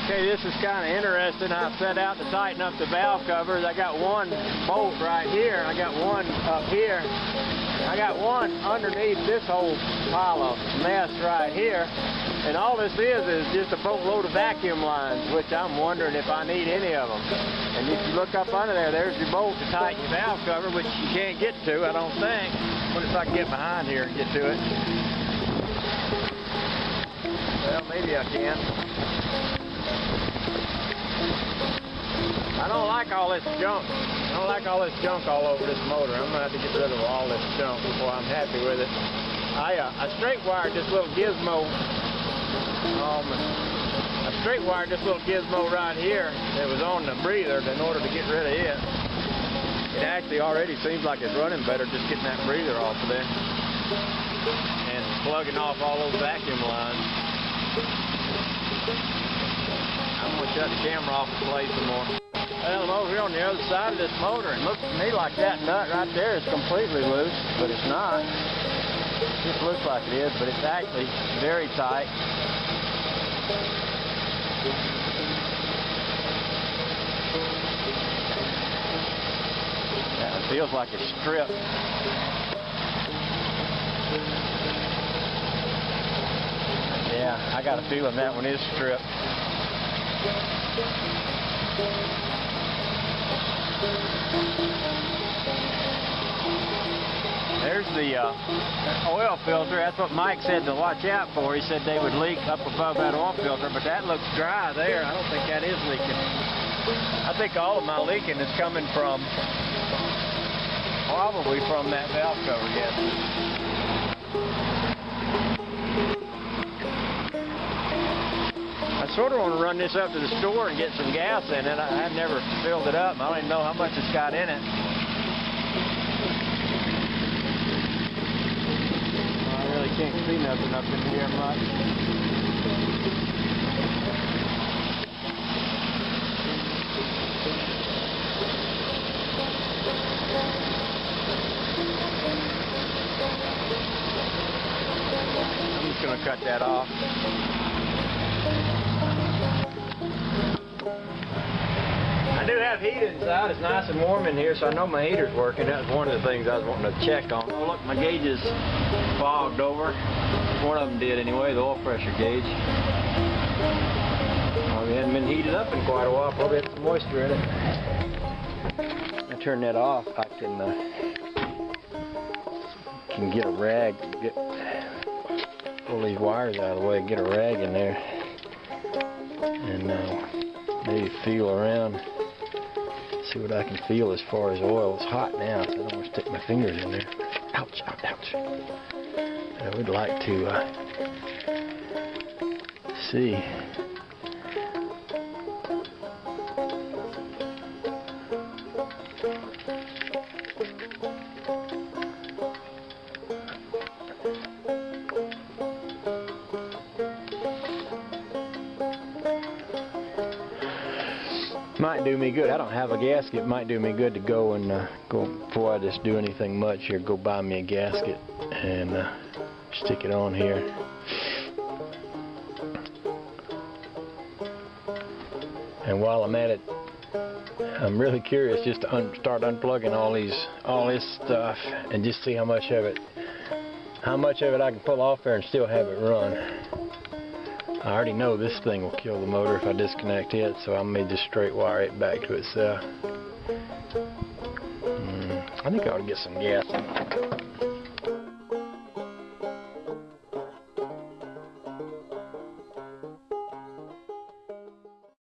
Okay, this is kind of interesting. I set out to tighten up the valve covers. I got one bolt right here. I got one up here. I got one underneath this whole pile of mess right here. And all this is just a boatload of vacuum lines, which I'm wondering if I need any of them. And if you look up under there, there's your bolt to tighten your valve cover, which you can't get to, I don't think. I wonder if I can get behind here and get to it. Well, maybe I can. I don't like all this junk. I don't like all this junk all over this motor. I'm going to have to get rid of all this junk before I'm happy with it. I straight wired this little gizmo. I straight wired this little gizmo right here that was on the breather in order to get rid of it. It actually already seems like it's running better just getting that breather off of there and plugging off all those vacuum lines. I'm going to shut the camera off and play some more. Well, I'm over here on the other side of this motor, and it looks to me like that nut right there is completely loose, but it's not. It just looks like it is, but it's actually very tight. Yeah, it feels like it's stripped. Yeah, I got a feeling that one is stripped. There's the oil filter. That's what Mike said to watch out for. He said they would leak up above that oil filter, but that looks dry there. I don't think that is leaking. I think all of my leaking is coming from, probably from that valve cover, yes. I sort of want to run this up to the store and get some gas in it. I've never filled it up. I don't even know how much it's got in it. I really can't see nothing up in here much. I'm just going to cut that off. I do have heat inside. It's nice and warm in here, so I know my heater's working. That was one of the things I was wanting to check on. Oh, look, my gauge is fogged over. One of them did anyway, the oil pressure gauge. Well, it hadn't been heated up in quite a while. Probably had some moisture in it. I turn that off. I can get a rag, pull these wires out of the way, get a rag in there, and maybe feel around. See what I can feel as far as oil. It's hot now, so I don't want to stick my fingers in there. Ouch, ouch, ouch. I would like to see. Might do me good. I don't have a gasket. Might do me good to go and go before I just do anything much here. Go buy me a gasket and stick it on here. And while I'm at it, I'm really curious just to start unplugging all this stuff and just see how much of it I can pull off there and still have it run. I already know this thing will kill the motor if I disconnect it, so I may just straight wire it back to itself. I think I ought to get some gas in it.